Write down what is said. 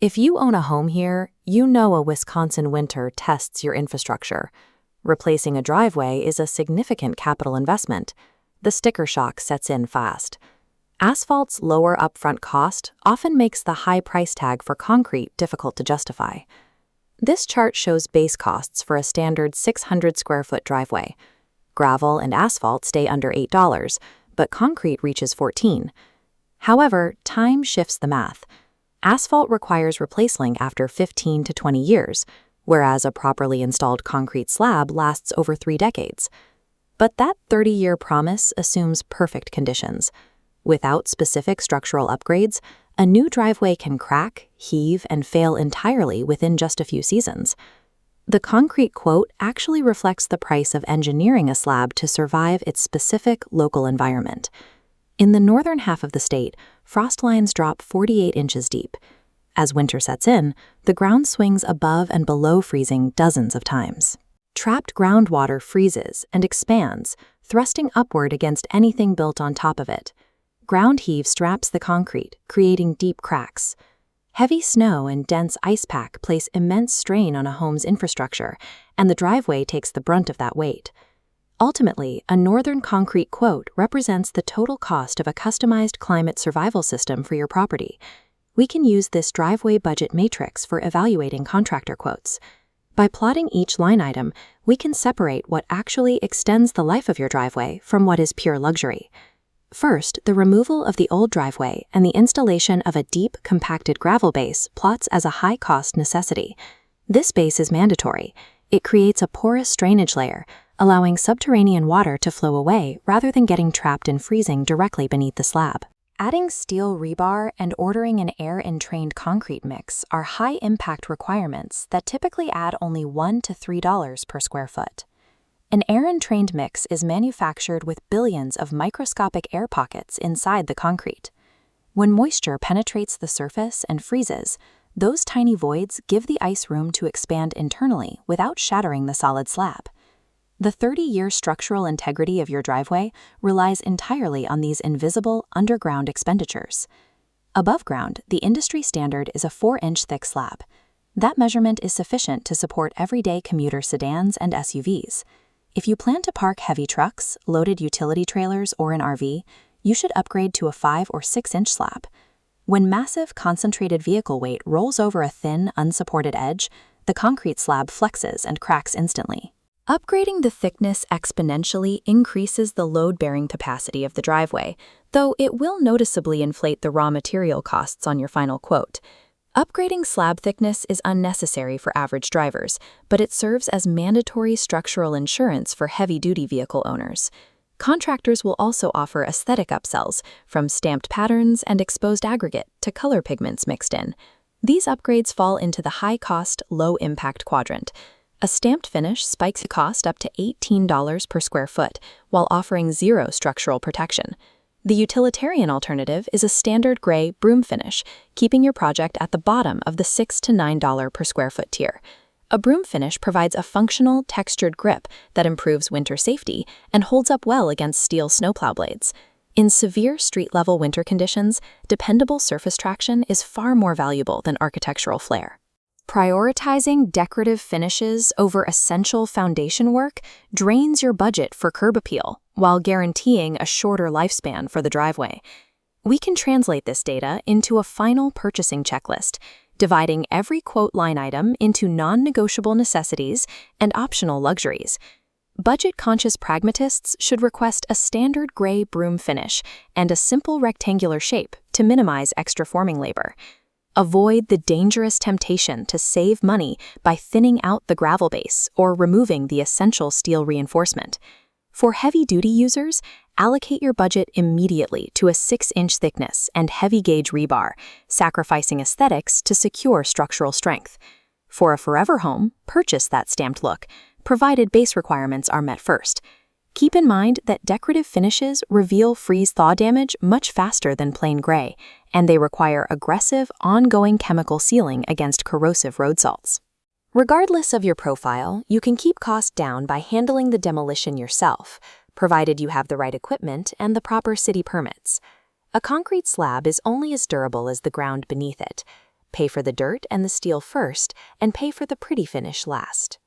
If you own a home here, you know a Wisconsin winter tests your infrastructure. Replacing a driveway is a significant capital investment. The sticker shock sets in fast. Asphalt's lower upfront cost often makes the high price tag for concrete difficult to justify. This chart shows base costs for a standard 600 square foot driveway. Gravel and asphalt stay under $8, but concrete reaches $14. However, time shifts the math. Asphalt requires replacing after 15 to 20 years, whereas a properly installed concrete slab lasts over 3 decades. But that 30-year promise assumes perfect conditions. Without specific structural upgrades, a new driveway can crack, heave, and fail entirely within just a few seasons. The concrete quote actually reflects the price of engineering a slab to survive its specific local environment. In the northern half of the state, frost lines drop 48 inches deep. As winter sets in, the ground swings above and below freezing dozens of times. Trapped groundwater freezes and expands, thrusting upward against anything built on top of it. Ground heave straps the concrete, creating deep cracks. Heavy snow and dense ice pack place immense strain on a home's infrastructure, and the driveway takes the brunt of that weight. Ultimately, a northern concrete quote represents the total cost of a customized climate survival system for your property. We can use this driveway budget matrix for evaluating contractor quotes. By plotting each line item, we can separate what actually extends the life of your driveway from what is pure luxury. First, the removal of the old driveway and the installation of a deep, compacted gravel base plots as a high-cost necessity. This base is mandatory. It creates a porous drainage layer, allowing subterranean water to flow away rather than getting trapped and freezing directly beneath the slab. Adding steel rebar and ordering an air-entrained concrete mix are high-impact requirements that typically add only $1 to $3 per square foot. An air-entrained mix is manufactured with billions of microscopic air pockets inside the concrete. When moisture penetrates the surface and freezes, those tiny voids give the ice room to expand internally without shattering the solid slab. The 30-year structural integrity of your driveway relies entirely on these invisible underground expenditures. Above ground, the industry standard is a 4-inch thick slab. That measurement is sufficient to support everyday commuter sedans and SUVs. If you plan to park heavy trucks, loaded utility trailers, or an RV, you should upgrade to a 5 or 6-inch slab. When massive concentrated vehicle weight rolls over a thin, unsupported edge, the concrete slab flexes and cracks instantly. Upgrading the thickness exponentially increases the load-bearing capacity of the driveway, though it will noticeably inflate the raw material costs on your final quote. Upgrading slab thickness is unnecessary for average drivers, but it serves as mandatory structural insurance for heavy-duty vehicle owners. Contractors will also offer aesthetic upsells, from stamped patterns and exposed aggregate to color pigments mixed in. These upgrades fall into the high-cost, low-impact quadrant. A stamped finish spikes the cost up to $18 per square foot, while offering zero structural protection. The utilitarian alternative is a standard gray broom finish, keeping your project at the bottom of the $6 to $9 per square foot tier. A broom finish provides a functional, textured grip that improves winter safety and holds up well against steel snowplow blades. In severe street-level winter conditions, dependable surface traction is far more valuable than architectural flair. Prioritizing decorative finishes over essential foundation work drains your budget for curb appeal while guaranteeing a shorter lifespan for the driveway. We can translate this data into a final purchasing checklist, dividing every quote line item into non-negotiable necessities and optional luxuries. Budget-conscious pragmatists should request a standard gray broom finish and a simple rectangular shape to minimize extra forming labor. Avoid the dangerous temptation to save money by thinning out the gravel base or removing the essential steel reinforcement. For heavy-duty users, allocate your budget immediately to a 6-inch thickness and heavy-gauge rebar, sacrificing aesthetics to secure structural strength. For a forever home, purchase that stamped look, provided base requirements are met first. Keep in mind that decorative finishes reveal freeze-thaw damage much faster than plain gray, and they require aggressive, ongoing chemical sealing against corrosive road salts. Regardless of your profile, you can keep costs down by handling the demolition yourself, provided you have the right equipment and the proper city permits. A concrete slab is only as durable as the ground beneath it. Pay for the dirt and the steel first, and pay for the pretty finish last.